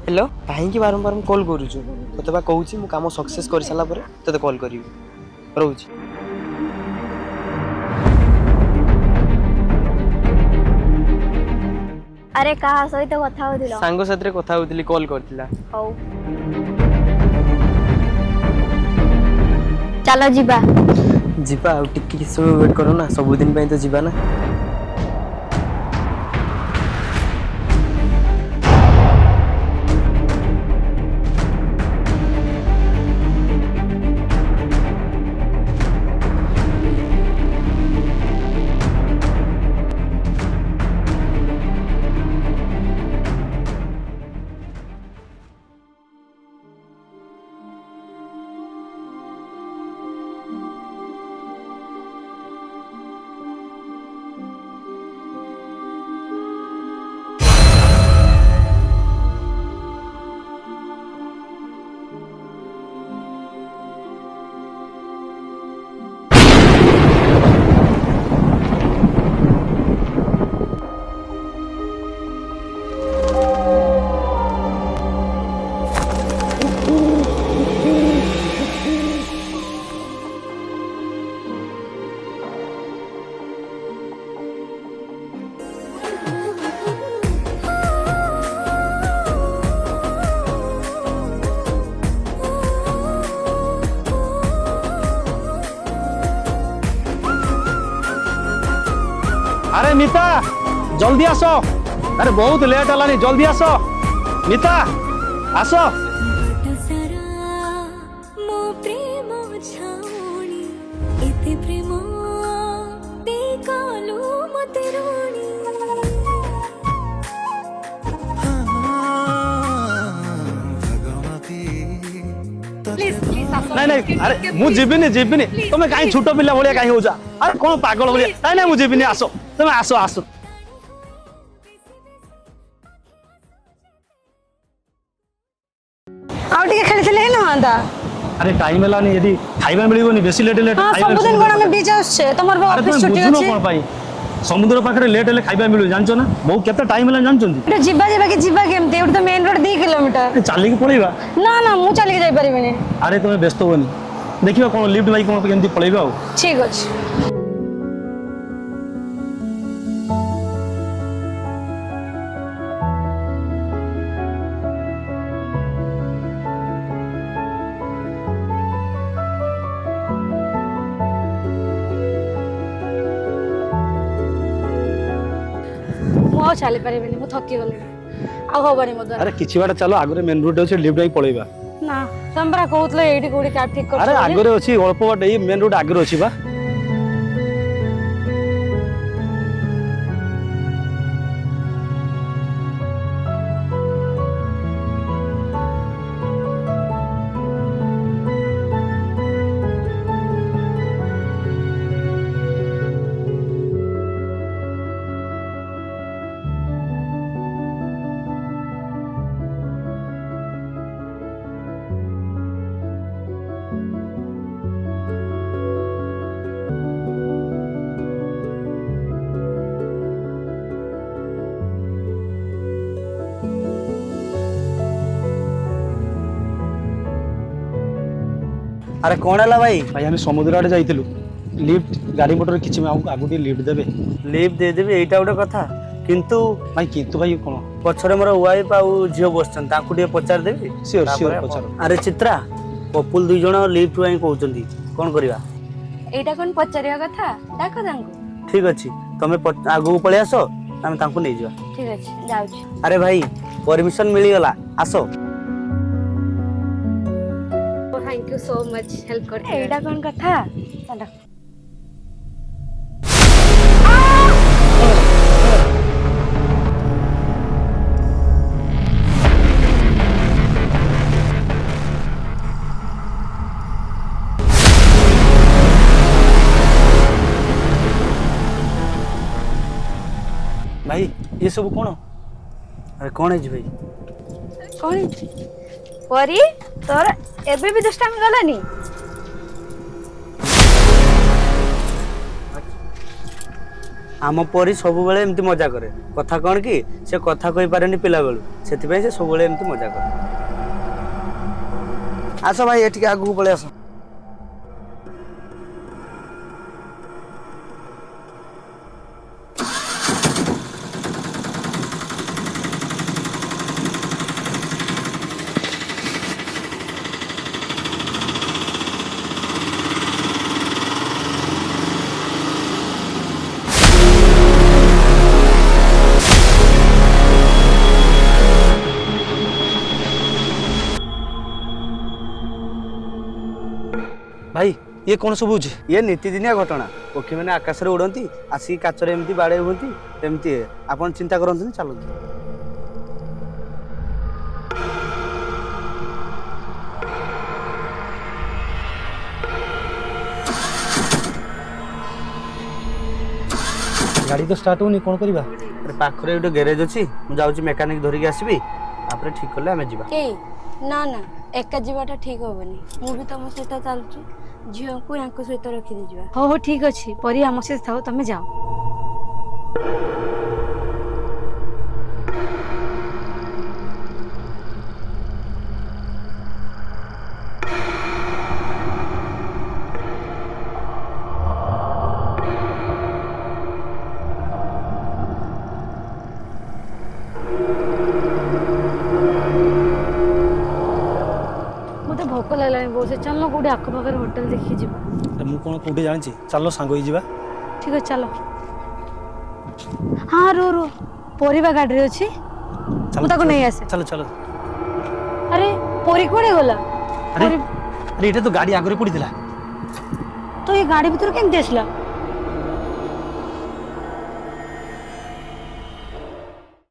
Hello कहीं बारंबार call करुचु तो बा कहूँ मु काम सक्सेस कर सारा पर ते कॉल करी रोच। अरे कहा सहित कथा होतिलो सांग साथरे कथा होतिली कॉल करथिला। हौ चलो जीबा जीबा आ टिके समय वेट करो ना सब दिन पे तो जीबा ना। अरे मिता जल्दी आस। अरे बहुत लेट है जल्दी आस मिता आस। नहीं नहीं अरे मु जीविनी जीविनी तुम कहीं छोट पिला भाया कहीं हो अरे कौन पागल भाया नहीं नहीं मुझे जीविनी आस तुम आस आस। अरे टाइम है यदि खाइबा मिलबनी बेसी लेट लेट सब दिन कोन हम बीच आछे तमर ऑफिस छुट्टी अछि कोन पाई समुद्र पाखरे लेट हेले खाइबा मिलु जानचो ना बहु केते टाइम है जानचोंती एटा जिबा जिबा के जिबा केम ते तो मेन रोड 2 किलोमीटर चली के पळेबा ना ना मु चली के जाई परिबेनी। अरे तुम व्यस्त होनी देखिबा कोन लिफ्ट बाइक कोन केमती पळेबा आ ठीक अछि। मु चली परिबेनी मु थकी गली आ होबनी मो अरे किछि बाटा चलो आगरे मेन रोड अछि लिफ्ट बाइक पळेबा ना तमरा कहउतले एडी कोडी का ठीक कर। अरे आगरे अछि अल्प बाटे मेन रोड आगरे अछि बा। अरे कौन है भाई? भाई आम समुद्र आड़े जाइलु लिफ्ट गाड़ी मोटर किछि आगु लिफ्ट देबे लिफ्ट दे देबे एटा गोटे कथा किंतु भाई किंतु भाई कोन पछरे मोर वाइफ आउ झियो बसछन ताकू पचार देबी। सियोर सियोर पचार। अरे चित्रा କପୁଲ 2 ଜଣ ଲିଫ୍ଟ ପାଇଁ କହୁଛନ୍ତି କ'ଣ କରିବା? ଏଇଟା କ'ଣ ପଚାରିବା କଥା? ଡାକ ତାଙ୍କୁ। ଠିକ ଅଛି ତମେ ଆଗକୁ ପଳେଇ ଆସ ଆମେ ତାଙ୍କୁ ନେଇଯିବା। ଠିକ ଅଛି ଯାଉଛି। ଆରେ ଭାଇ ପରମିଶନ ମିଳିଗଲା ଆସ। Thank you so much help କରିଥିବାରୁ। ଏଇଟା କ'ଣ କଥା? ଚାଲ। ଭାଇ ଏ ସବୁ କ'ଣ? ଆରେ କ'ଣ ହେଇଛି ଭାଇ? କ'ଣ ହେଇଛି? ପରି ତୋର ଏବେ ବି ଦୁଷ୍ଟାମି ଗଲାନି? ଆମ ପରି ସବୁବେଳେ ଏମିତି ମଜା କରେ। କଥା କ'ଣ କି ସେ କଥା କହିପାରେନି ପିଲାବେଳୁ, ସେଥିପାଇଁ ସେ ସବୁବେଳେ ଏମିତି ମଜା କରେ। ଆସ ଭାଇ ଏଠିକି ଆଗକୁ ପଳେଇ ଆସ। ଭାଇ ଇଏ କ'ଣ ସବୁ ହେଉଛି? ଇଏ ନୀତିଦିନିଆ ଘଟଣା। ପକ୍ଷୀମାନେ ଆକାଶରେ ଉଡ଼ନ୍ତି, ଆସିକି କାଚରେ ଏମିତି ବାଡ଼େଇ ହୁଅନ୍ତି, ଏମିତି ଆପଣ ଚିନ୍ତା କରନ୍ତୁନି, ଚାଲନ୍ତୁ। ଗାଡ଼ି ତ ଷ୍ଟାର୍ଟ ହେଉନି, କ'ଣ କରିବା? ପାଖରେ ଗୋଟେ ଗ୍ୟାରେଜ ଅଛି, ମୁଁ ଯାଉଛି ମେକାନିକ ଧରିକି ଆସିବି, ତାପରେ ଠିକ କଲେ ଆମେ ଯିବା। ଏଇ ନା ନା ଏକା ଯିବାଟା ଠିକ ହବନି। ମୁଁ ବି ତମ ସହିତ ଚାଲୁଛି, ଝିଅକୁ ୟାଙ୍କ ସହିତ ରଖିଦେଇଯିବା। ହଉ ହଉ ଠିକ ଅଛି, ପରି ଆମ ସହିତ ଥାଉ, ତମେ ଯାଅ। ମତେ ଭୋକ ଲାଗିଲାଣି ବହୁତ। ଚାଲ କୋଉଠି ଆଖପାଖରେ ହୋଟେଲ ଦେଖିକି ଯିବା। ମୁଁ କ'ଣ କୋଉଠି ଜାଣିଛି, ଚାଲ ସାଙ୍ଗ ହେଇଯିବା। ଠିକ ଅଛି ଚାଲ। ହଁ ରୁହ ପରିବା ଗାଡ଼ିରେ ଅଛି, ମୁଁ ତାକୁ ନେଇ ଆସେ। ଚାଲ ଚାଲ। ଆରେ ପରି କୁଆଡ଼େ ଗଲା? ଆରେ ଆରେ ଏଇଟା ତ ଗାଡ଼ି ଆଗରେ ପଡ଼ିଥିଲା। ତ ଏ ଗାଡ଼ି ଭିତରେ କେମିତି ଆସିଲା?